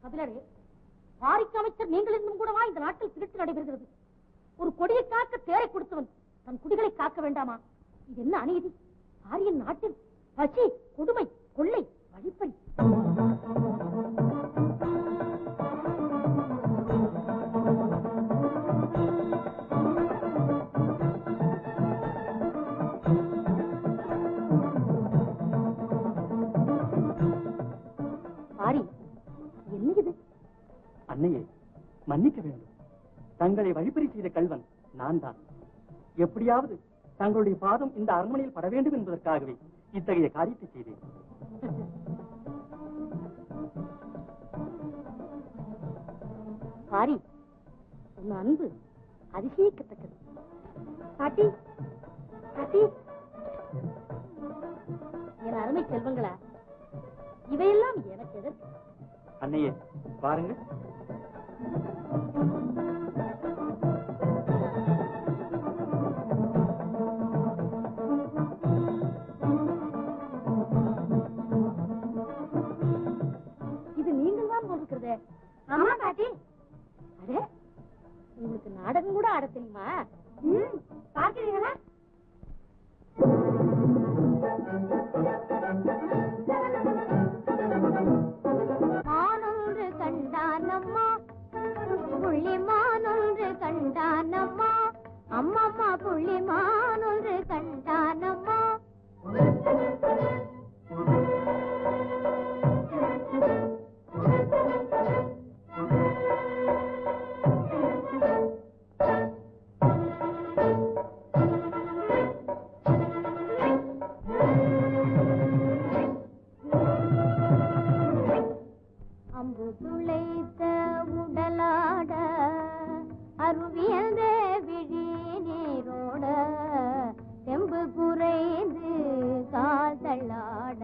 கபிலரே, வாரிக்கு அமைச்சர் நீங்கள் இருந்தும் கூடவா இந்த நாட்டில் திருட்டு நடைபெறுகிறது? ஒரு கொடியை காக்க தேரை கொடுத்தவன் தன் குடிகளை காக்க வேண்டாமா? இது என்ன அநீதி? ஆரியன் நாட்டில் பசி, கொடுமை, கொள்ளை, வழிப்பறி. அன்னையே, மன்னிக்க வேண்டும். தங்களை வழிப்பறி செய்த கள்வன் நான் தான். எப்படியாவது தங்களுடைய பாதம் இந்த அரண்மனையில் பட வேண்டும் என்பதற்காகவே இத்தகைய காரியத்தை செய்தேன். பாரி, உன் அன்பு அதிசயிக்கத்தக்கது. பாட்டி, பாட்டி, என் அருமை செல்வங்களா, இவையெல்லாம் எனக்கு எதற்கு? அன்னையே, பாருங்கள். இது நீங்கள் தான் போட்டிருக்கிறதே. ஆமா பாட்டி. அடே, உங்களுக்கு நாடகம் கூட ஆட தெரியுமா? பார்க்கிறீங்களா? மானொன்று கண்டானம்மா, புள்ளி மானொன்று கண்டானம்மா, அம்மம்மா புள்ளி மானொன்று கண்டானம்மா. அம்பு துளைத்த உடலாட, அருவியந்த விழி நீரோட, செம்பு குறைந்து கால் தள்ளாட,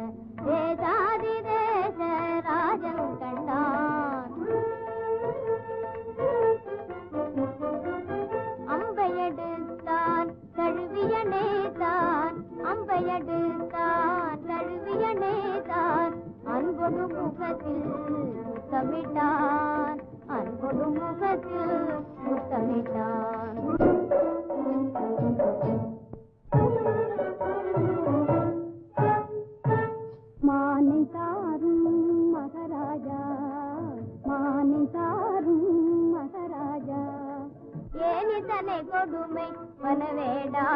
தேசாதி தேச ராஜன் கண்டான். அம்பையெடுத்தான் தழுவிய நேதான், அம்பையெடுத்தான் தழுவிய நேதான், அன்பொடு முகத்தில் முத்தமிட்டான், அன்பொடு முகத்தில் முத்தமிட்டான். மானை தாரும் மகாராஜா, மானை தாரும் மகாராஜா, ஏனித்தனை கொடுமை வனவேடா,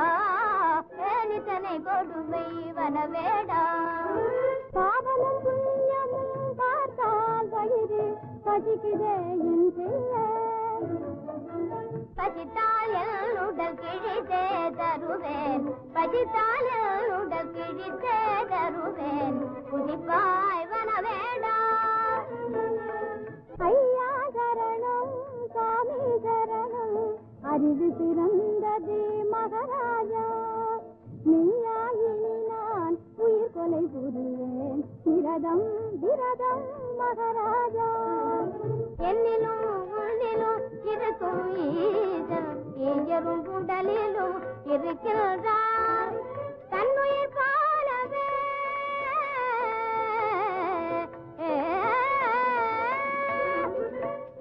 ஏனித்தனை கொடுமை வனவேடா. பாவமும் புண்ணியமும் பார்த்தால் வயிறு பசிக்குதே என் பிள்ளை, பசித்தால் என் உடல் கிழித்தே தருவேன், பசித்தால் என் உடல் கிழித்தே தருவேன், புதிப்பாய் வனவேடா. ஐயா சரணம், சாமி சரணம், அறிவு பிறந்தது மகாராஜா, மெய்யாயினி நான் உயிர் கொலை புரிவேன், விரதம் விரதம் மகாராஜா. என்னிலும் உன்னிலும் இருக்கும் ஈசன், ஏயரும் உடலிலும் இருக்கின்றான், தன்னுயிர் போலவே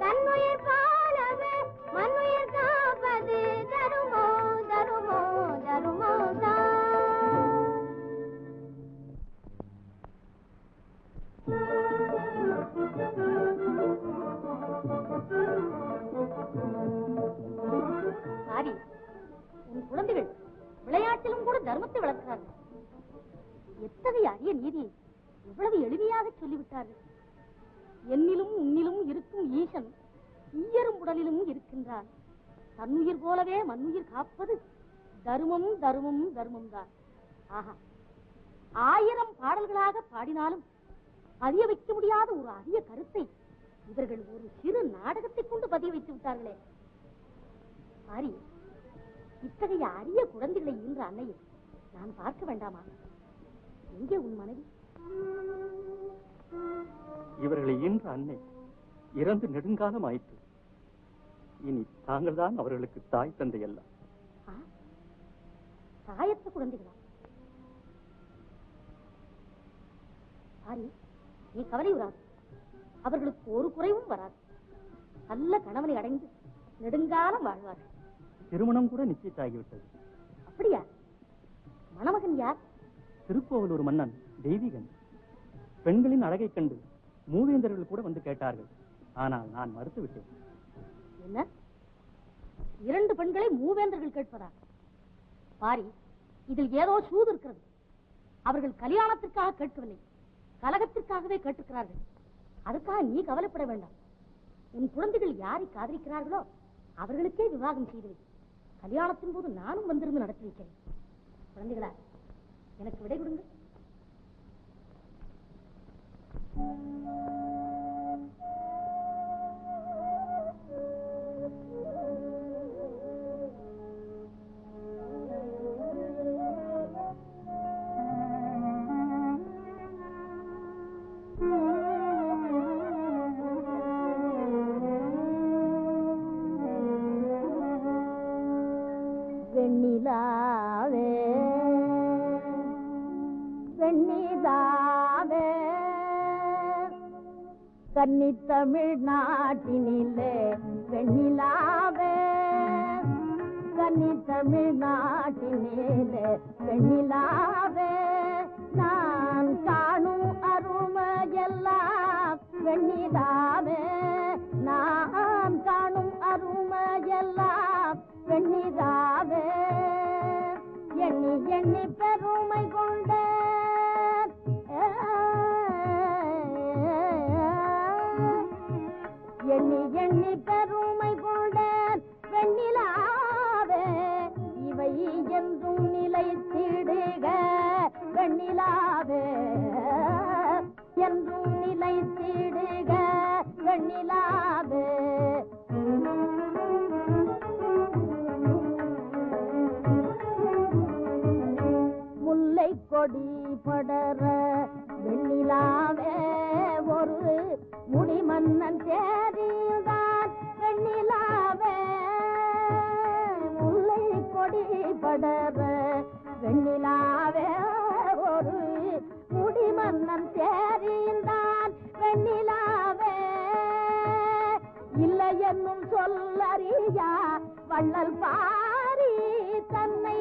தன்னுயிர் போலவே மண்ணுயிர் காப்பது தருமோ தருமோ தருமோ தான். சாரி, உன் குழந்தைகள் விளையாட்டிலும் கூட தர்மத்தை வளர்க்கிறார்கள். எத்தகைய அரிய நீதியை எவ்வளவு எளிமையாக சொல்லிவிட்டார்கள். என்னிலும் உன்னிலும் இருக்கும் ஈசன் ஈயரும் உடலிலும் இருக்கின்றான், தன்னுயிர் போலவே மண்ணுயிர் காப்பது தர்மம் தர்மம் தர்மம் தான். ஆஹா, 1000 பாடல்களாக பாடினாலும் பதிய வைக்க முடியாத ஒரு அரிய கருத்தை இவர்கள் ஒரு சிறு நாடகத்தை கொண்டு பதிய வைத்து விட்டார்களே. சாரி, இத்தகைய அரிய குழந்தைகளை ஈன்ற அன்னையை நான் பார்க்க வேண்டாமா? எங்கே உன் மனைவி? இவர்களை ஈன்ற அன்னை இறந்து நெடுங்காலம் ஆயிற்று. இனி தாங்கள் தான் அவர்களுக்கு தாய் தந்தை அல்ல. தாயற்ற குழந்தைகளா? சாரி, நீ கவலை உறாது. அவர்களுக்கு ஒரு குறைவும் வராது. நல்ல கணவனை அடைந்து நெடுங்காலம் வாழ்வார்கள். திருமணம் கூட நிச்சயித்தாகிவிட்டது. அப்படியா? மணமகன் யார்? திருக்கோவலூர் மன்னன் தெய்வீகன். பெண்களின் அழகை கண்டு மூவேந்தர்கள் கூட வந்து கேட்டார்கள். ஆனால் நான் மறுத்துவிட்டேன். என்ன, 2 பெண்களை மூவேந்தர்கள் கேட்பதா? பாரி, இதில் ஏதோ சூது இருக்கிறது. அவர்கள் கல்யாணத்திற்காக கேட்கவில்லை, கலகத்திற்காகவே கேட்டிருக்கிறார்கள். அதுக்காக நீ கவலைப்பட வேண்டாம். உன் குழந்தைகள் யாரை காதலிக்கிறார்களோ அவர்களுக்கே விவாகம் செய்து வை. கல்யாணத்தின் போது நானும் வந்திருந்து நடத்தி வைக்கிறேன். குழந்தைகளா, எனக்கு விடை கொடுங்க. வெண்ணிலாவே வெண்ணிலாவே கன்னி தமிழ்நாட்டினிலே வெண்ணிலாவே கன்னி தமிழ்நாட்டினிலே வெண்ணிலாவே நான் காணும் அருமையெல்லாம் வெண்ணிலாவே நான் காணும் அருமையெல்லாம் வெண்ணிலாவே எண்ணி எண்ணி பெருமை கொண்ட எண்ணி எண்ணி பெருமை கொண்ட வெண்ணிலாவே இவை என்றும் நிலைத்திடுக வெண்ணிலாவே என்றும் நிலைத்திடுக வெண்ணிலாவே முல்லை கொடி படர வெண்ணிலாவே ஒரு முடிமன்னன் தேரில்தான் வெண்ணிலாவே முல்லை கொடி படர வெண்ணிலாவே ஒரு முடிமன்னன் தேரில்தான் வெண்ணிலாவே இல்லை என்னும் சொல்லறியா வள்ளல் பாரி தன்னை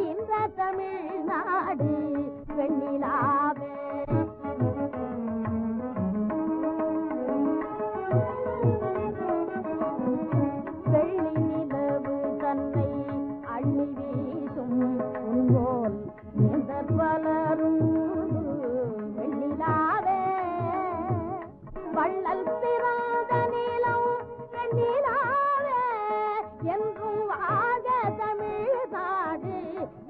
இந்த தமிழ்நாடு வெண்ணிலாவே வெள்ளி நிலவு தன்னை அள்ளி வீசும் உன்போல் நேர்ந்தற் வளரும் வெண்ணிலாவே வள்ளல் பிறந்த நிலம் வெண்ணிலாவே என்றும் வாழ தமிழ்நாடு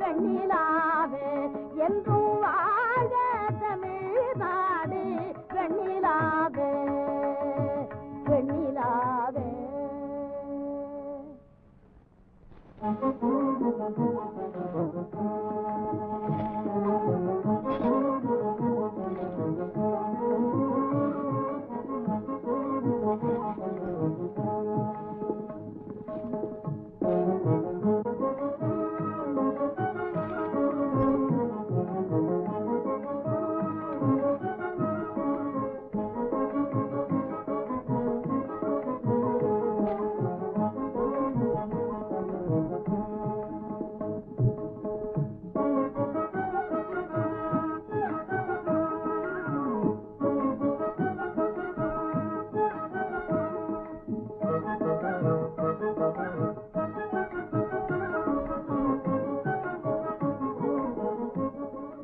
வெண்ணிலாவே என்றும் வாழ தமிழ்நாடு வெண்ணிலாவே வெண்ணிலாவே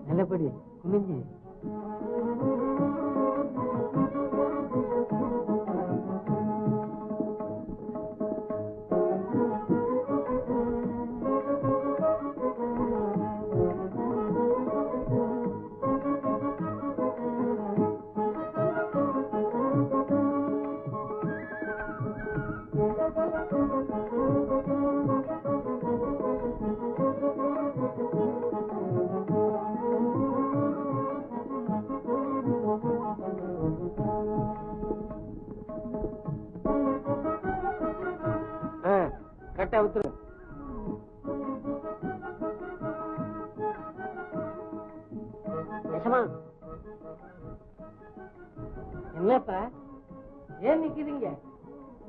நல்லபடி குமிஞ்சி கட்ட வித்துரு. என்னப்பா ஏன் நிக்கிறீங்க?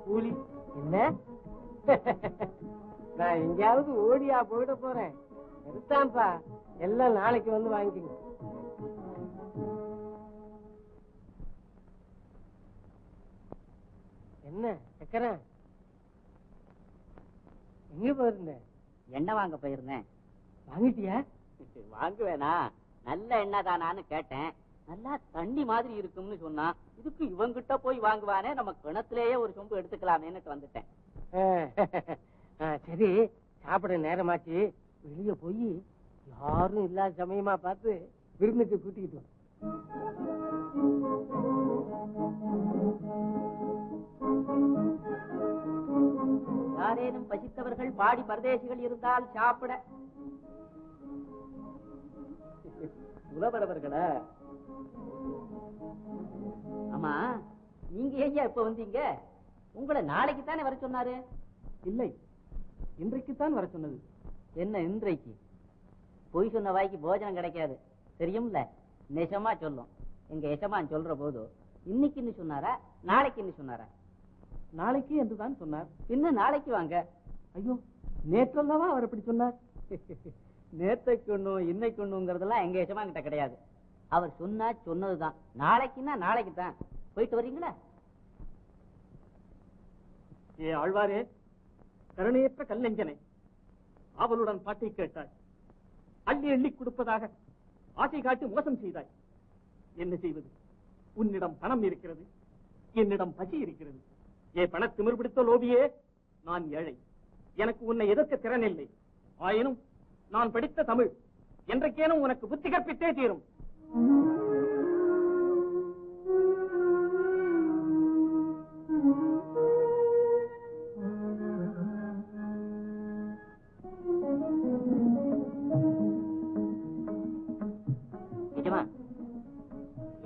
கூலி என்ன? நான் எங்கேயாவது ஓடியா போயிட போறேன். எடுத்தான்ப்பா, எல்லாம் நாளைக்கு வந்து வாங்கிக்கோங்க. என்ன சக்கர, எங்க போயிருந்த? எண்ணெய் வாங்க போயிருந்தேன். வாங்கிட்டியா? வாங்குவேனா? நல்ல எண்ணெய் தானான்னு கேட்டேன். நல்லா தண்ணி மாதிரி இருக்கும்னு சொன்னா, இதுக்கு இவங்கிட்ட போய் வாங்குவானே, நம்ம கிணத்துலயே ஒரு சொம்பு எடுத்துக்கலாமேன்னு வந்துட்டேன். சரி, சாப்பிட நேரமாச்சு. வெளியே போய் யாரும் இல்லாத சமயமா பார்த்து விருந்துக்கு கூட்டிக்கிட்டு வா. யாரேனும் பசித்தவர்கள் பாடி பரதேசிகள் இருந்தால் சாப்பிட. உலவரவர்களா? ஆமா, நீங்க ஐயா இப்ப வந்தீங்க? உங்களை நாளைக்கு தானே வர சொன்னாரு? இல்லை, இன்றைக்குத்தான் வர சொன்னது. என்ன இன்றைக்கு? பொய் சொன்ன வாய்க்கு போஜனம் கிடைக்காது தெரியும்ல. நெசமா சொல்லும். எங்க எசமான் சொல்ற போது இன்னைக்குன்னு சொன்னாரா நாளைக்குன்னு சொன்னாரா? நாளைக்கு என்றுதான் சொன்னார். இன்னும் நாளைக்கு வாங்க. ஐயோ, நேற்றல்லவா அவர் அப்படி சொன்னார். நேத்தைக்கு ஒண்ணும் இன்னைக்கு ஒண்ணுங்கிறதெல்லாம் எங்க எசமான் கிட்ட கிடையாது. அவர் சொன்னா சொன்னதுதான். நாளைக்குன்னா நாளைக்கு தான். போயிட்டு வர்றீங்களா? ஏ ஆழ்வாரே, கருணையற்ற கல்லெஞ்சனை, அவளுடன் பாட்டை கேட்டாய். அள்ளி அள்ளி கொடுப்பதாக ஆசை காட்டி மோசம் செய்தாய். என்ன செய்வது? உன்னிடம் பணம் இருக்கிறது, என்னிடம் பசி இருக்கிறது. ஏ பணத்திமிர் பிடித்த லோபியே, நான் ஏழை. எனக்கு உன்னை எதிர்க்க திறன் இல்லை. ஆயினும் நான் படித்த தமிழ் என்றைக்கேனும் உனக்கு புத்தி கற்பித்தே தீரும்.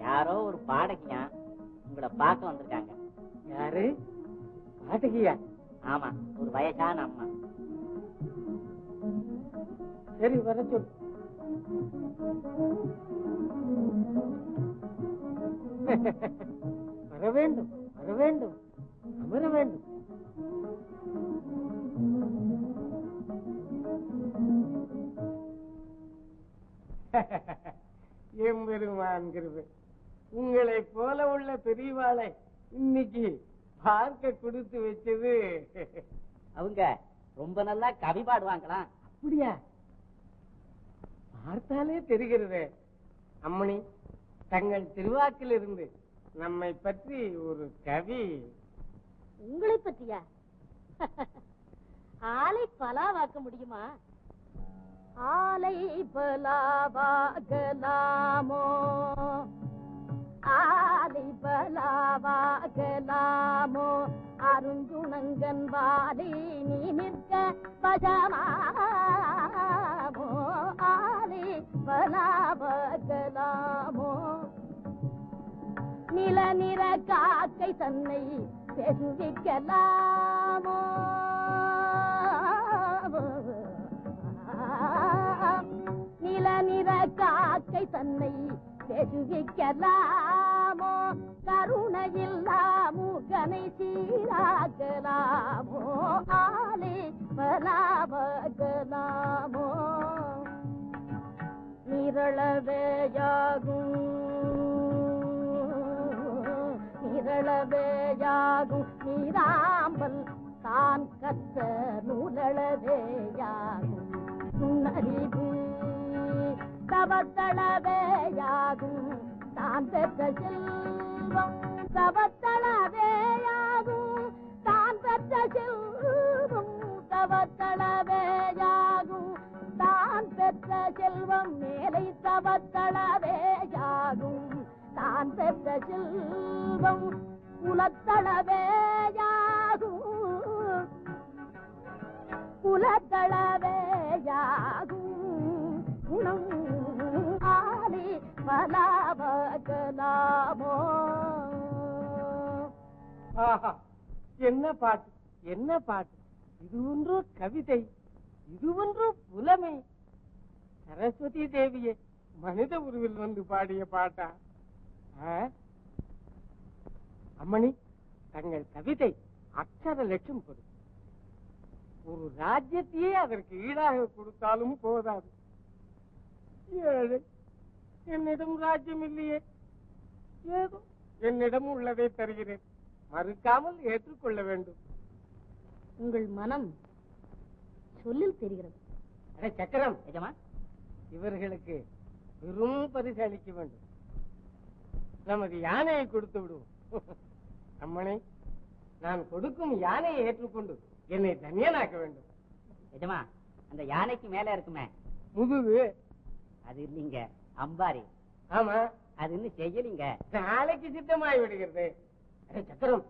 யாரோ ஒரு பாடகியா உங்களை பார்க்க வந்திருக்காங்க. யாரு? பாடகியா? ஆமா, ஒரு வயசான அம்மா. சரி, வர சொல். வர வேண்டும், வர வேண்டும், அமர வேண்டும். எம்பெருமான் கிருபை. உங்களை போல உள்ள பெரியவாளை இன்னைக்கு பார்க்க கொடுத்து வச்சது. அவங்க ரொம்ப நல்லா கவி பாடுவாங்களாம். அப்படியா? பார்த்தாலே தெரிகிறது. அம்மணி, தங்கள் திருவாக்கில் இருந்து நம்மை பற்றி ஒரு கவி. உங்களை பற்றியா? ஆளை பலாவாக்க முடியுமா? ஆலை பலாவாகலாமோ, ஆலை பலாவாகலாமோ, அருங்குணங்கன் வாலை நீ நிற்க பஜமாமோ, ஆலை பலாவாகலாமோ, நில நிற காக்கை தன்னை பெருவிக்கலாமோ, நில நிற காக்கை தன்னை பெருவிக்கலாமோ, கருணையில்லா முகனை சீராகலாமோ, ஆலை பலாவகலாமோ, நிரளவேயாகும் நிரளவேயாகும் நீராம்பல் தான் கற்ற நூலளவேயாகும் நுண்ணறிவு தவத்தளவேயாகும் தான் பெற்ற செல்வம், தவத்தளவேயாகும் தான் பெற்ற செல்வம், தவத்தளவேயாகும் தான் பெற்ற செல்வம், மேலை தவத்தளவேயாகும் தான் பெற்ற செல்வம், குலத்தளவேயாகும் குலத்தளவேயாகும் குணம், ஆலை பலாவகலாமோ. ஆஹா, என்ன பாட்டு, என்ன பாட்டு! இது ஒன்று கவிதை, இது ஒன்று புலமை. சரஸ்வதி தேவியே மனித உருவில் வந்து பாடிய பாட்டா? அம்மணி, தங்கள் கவிதை அக்ஷர லட்சம் பொருள். ஒரு ராஜ்யத்தையே அதற்கு ஈடாக கொடுத்தாலும் போதாது. ஏழை, என்னிடம் ராஜ்யம் இல்லையே, ஏதோ என்னிடம் உள்ளதை தருகிறேன், மறுக்காமல் ஏற்றுக்கொள்ள வேண்டும். உங்கள் மனம் சொல்லில் தெரிகிறது. சக்கரம், எஜமா, இவர்களுக்கு பெரும் பரிசு அளிக்க வேண்டும். நமது யானையை கொடுத்து விடுவோம். அம்மனை, நான் கொடுக்கும் யானையை ஏற்றுக்கொண்டு என்னை தனியனாக்க வேண்டும். எஜமா, அந்த யானைக்கு மேல இருக்குமே முதுகு, அது இல்லீங்க, அம்பாரி. ஆமா, அது இன்னும் செய்யலீங்க. நாளைக்கு சித்தமாய் விடுகிறது. சக்கரம்,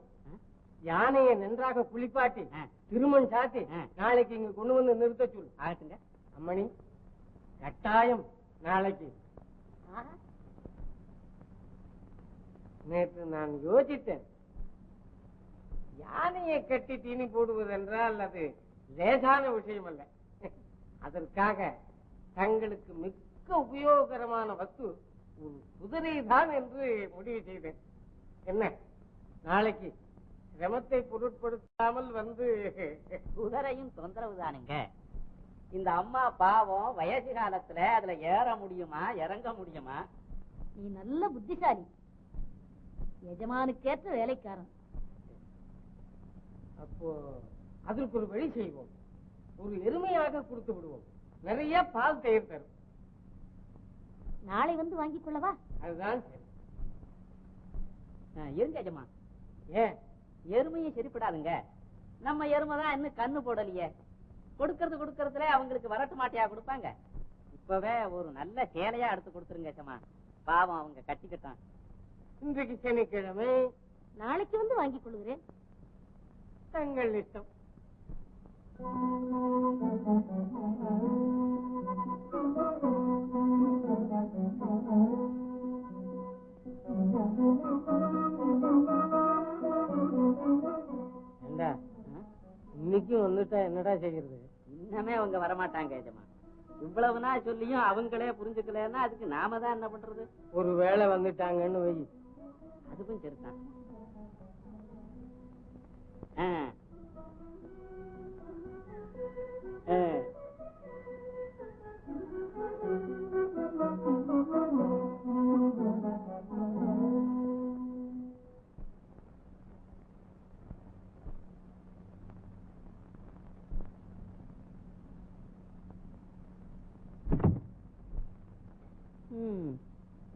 யானையை நன்றாக குளிப்பாட்டி திருமண் சாத்தி நாளைக்கு இங்க கொண்டு வந்து நிறுத்த சொல்லு. ஆகட்டுங்க. அம்மணி, கட்டாயம் நாளைக்கு. நேற்று நான் யோசித்தேன், யானையை கட்டி தீனி போடுவதென்றால் அது லேசான விஷயம் அல்ல. அதற்காக தங்களுக்கு மிக்க உபயோகரமான வஸ்து ஒரு குதிரை தான் என்று முடிவு செய்தேன். என்ன, நாளைக்கு சிரமத்தை பொருட்படுத்தாமல் வந்து குதிரையும் தொந்தரவு தானுங்க. இந்த அம்மா பாவம் வயசு காலத்துல அதுல ஏற முடியுமா, இறங்க முடியுமா? நீ நல்ல புத்திசாலி, எஜமானுக்கேற்ற வேலைக்காரன். அப்போ அதற்கு ஒரு வழி செய்வோம். ஒரு எருமையாக கொடுத்து விடுவோம், நிறைய பால் தயிர் தரும். நாளை வந்து வாங்கிக் கொள்ளவா? அதுதான் சரி. இருங்க எஜமா, ஏன் எருமையும் சரிப்படாதுங்க. நம்ம எருமை தான் இன்னும் கண்ணு போடலையே. கொடுக்கறதுல அவங்களுக்கு வரட்டு மாட்டையா கொடுப்பாங்க. இப்பவே ஒரு நல்ல சேலையா எடுத்து கொடுத்துருங்க எஜமா, பாவம் அவங்க கட்டிக்கிட்டான். இன்றைக்கு சனிக்கிழமை, நாளைக்கு வந்து வாங்கிக் கொள்கிறேன். தங்கள் இஷ்டம். ஏண்டா, இன்னைக்கும் வந்துட்டா என்னடா செய்யறது? இன்னமே அவங்க வரமாட்டாங்க எஜமா. இவ்வளவு நாள் சொல்லியும் அவங்களே புரிஞ்சுக்கலன்னா அதுக்கு நாம தான் என்ன பண்றது? ஒரு வேளை வந்துட்டாங்கன்னு வை. அதுவும் சரிதான்.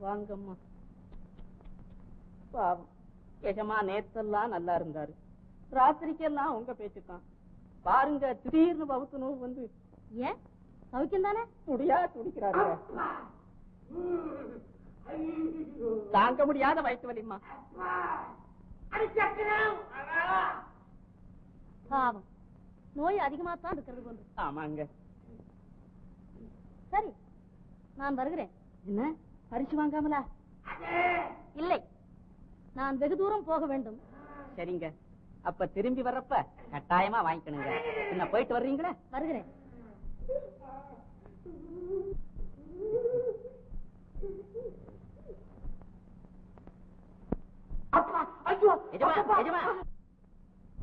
வாங்கம்மா. பாவம் எஜமா நேத்தெல்லாம் நல்லா இருந்தாரு, ராத்திரிக்கெல்லாம் உங்க பேச்சுக்கான். பாருங்க, திடீர்னு பவுத்து நோவு வந்து. ஏன், சௌக்கியம் தானே? முடியா துடிக்கிறாரு. தாங்க முடியாத வயிற்று வலிமா. பாவம், நோய் அதிகமா தான் இருக்கிறது கொண்டு. ஆமாங்க. சரி, நான் வருகிறேன். என்ன, பரிசு வாங்காமலா? இல்லை, நான் வெகு தூரம் போக வேண்டும். சரிங்க, அப்ப திரும்பி வர்றப்ப கட்டாயமா வாங்கிக்கணுங்க. என்ன, போயிட்டு வர்றீங்களா? வருகிறேன்.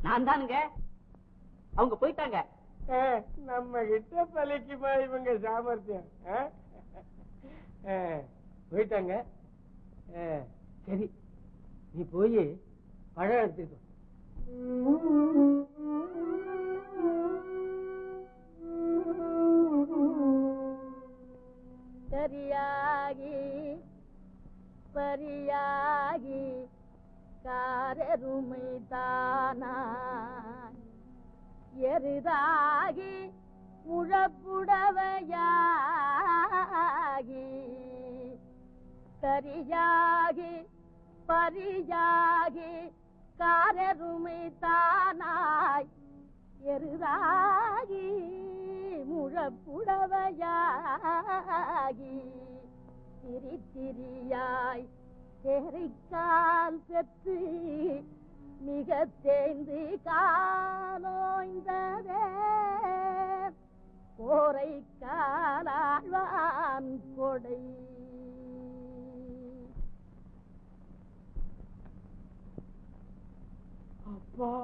நான் தானுங்க. அவங்க போயிட்டாங்க. நம்ம கிட்ட பலிக்குமா இவங்க சாமர்த்தியம்? போயிட்டாங்க. சரி, நீ போய் பழம் எடுத்துக்கோ. சரியாகி பரியாகி காரருமை தானா எருதாகி முழப்புடவையாகி சரியாகி பரியாகி காரருமை தானாய் எருதாகி முழப்புடவையாகி திரியாய் சேரைக்கால் பெற்று மிக தேய்ந்து காலோய்ந்ததே கோரை காலாழ்வான் கொடை. அப்பா,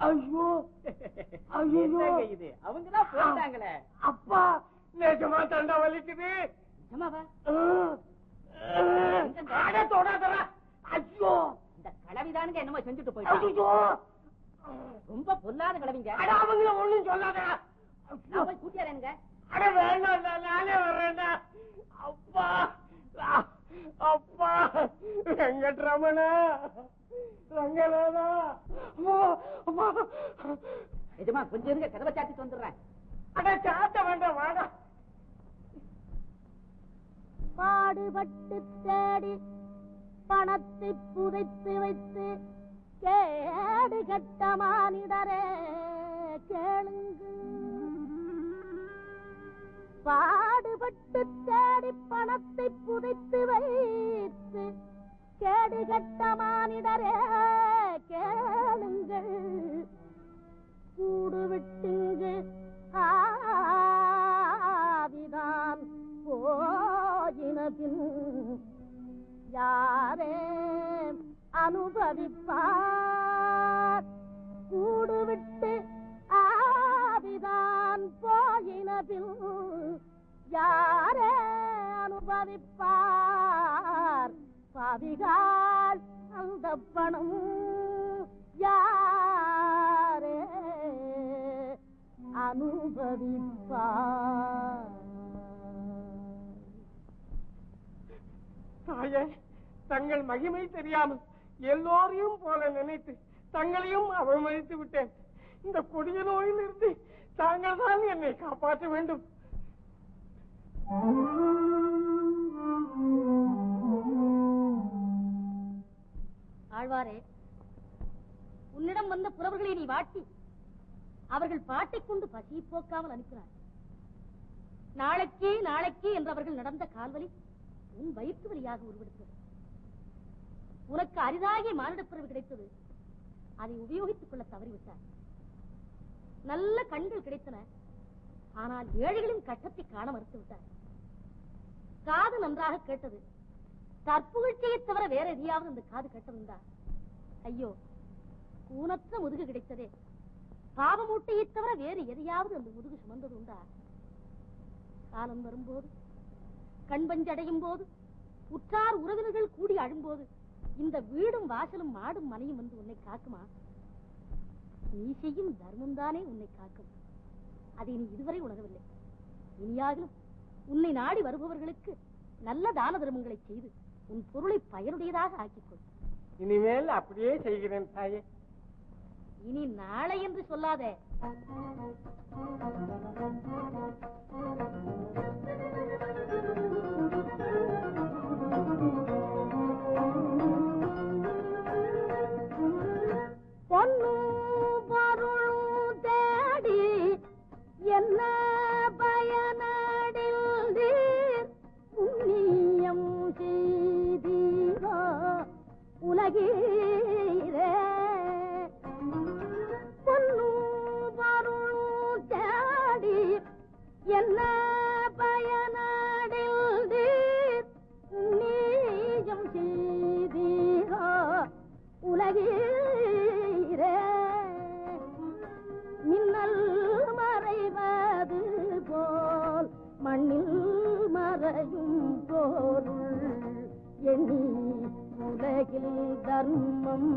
ஐயோ ஐயோ, இது அவங்கதான் போட்டாங்களே. அப்பா நிஜமா தண்டை வலிக்குது. நிஜமாவா? தொடாதரா. ஐயோ, இந்த கிளவிதானுங்க என்னமோ செஞ்சுட்டு போயிட்டாங்க. ஐயோ, ரொம்ப பொல்லாத கிளவிங்க. அவங்கள ஒண்ணும் சொல்லாத. நான் போய் கூட்டியாரேனுங்க. அட வேண்டாம், நானே வர்றேன்டா. அப்பா அப்பா, வெங்கட்ரமணா, ரங்கநாதா. நிஜமா கொஞ்சம் இருங்க, கதவை சாத்திட்டு வந்துடுறேன். அட சாத்த வேண்டாம், வாடா. பாடுபட்டு தேடி பணத்தை புதைத்து வைத்து கேடு கட்ட மானிடரே கேளுங்கு. பாடுபட்டு தேடி பணத்தை புதைத்து வைத்து கேடு கட்ட மானிடரே கேளுங்கள். கூடு விட்டுங்கு ஆவிதான் போயினபின் யாரே அனுபவிப்பார்? கூடு விட்டு ஆவிதான் போயினபின் யாரே அனுபவிப்பார்? பாவிகால் அந்த பணம் யாரே அனுபவிப்பார்? தாயே, தங்கள் மகிமை தெரியாமல் எல்லோரையும் போல நினைத்து தங்களையும் அவமதித்து விட்டேன். இந்த கொடிய நோயிலிருந்து தாங்கள் தான் என்னை காப்பாற்ற வேண்டும். ஆழ்வாரே, உன்னிடம் வந்த புறவர்களை நீ வாட்டி அவர்கள் பாட்டைக் கொண்டு பசியை போக்காமல் அனுப்பினார். நாளைக்கு நாளைக்கு என்று அவர்கள் நடந்த கால்வலி உன் வயிற்று வலியாக உருவெடுத்தது. உனக்கு அரிதாகிய மானிடப்பிறவி கிடைத்தது, அதை உபயோகித்துக் கொள்ள தவறிவிட்டார். நல்ல கண்கள் கிடைத்தன, ஆனால் ஏழைகளின் கஷ்டத்தை காண மறுத்து விட்டார். காது நன்றாக கேட்டது, தற்புகழ்ச்சியை தவிர வேற எதையாவது அந்த காது கேட்டதுண்டா? ஐயோ, ஊனற்ற முதுகு கிடைத்ததே, பாவமூட்டையை தவிர வேறு எதையாவது அந்த முதுகு சுமந்தது உண்டா? காலம் வரும்போது, கண் பஞ்சடையும் போது, உற்றார் உறவினர்கள் கூடி அழும்போது இந்த வீடும் வாசலும் மாடும் மனையும் வந்து உன்னை காக்குமா? நீ செய்யும் தர்மம் தானே உன்னை காக்கும். அதை நீ இதுவரை உணரவில்லை. இனியாகிலும் உன்னை நாடி வருபவர்களுக்கு நல்ல தான தர்மங்களை செய்து உன் பொருளை பயனுடையதாக ஆக்கிக்கொள். இனிமேல் அப்படியே செய்கிறேன் தாயே. இனி நாளை என்று சொல்லாதே. பொன்னும் பொருளும் தேடி என்ன பயனடைந்தீர்? புண்ணியம் செய்தீரோ உலகீரே? பொன்னும் பொருளும் தேடி என்ன பயனடைந்தீர்? புண்ணியம் செய்தீரோ உலகீரே? மின்னல் மறைவது போல் மண்ணில் மறையும் பொருள் எண்ணி உலகில் தர்மம்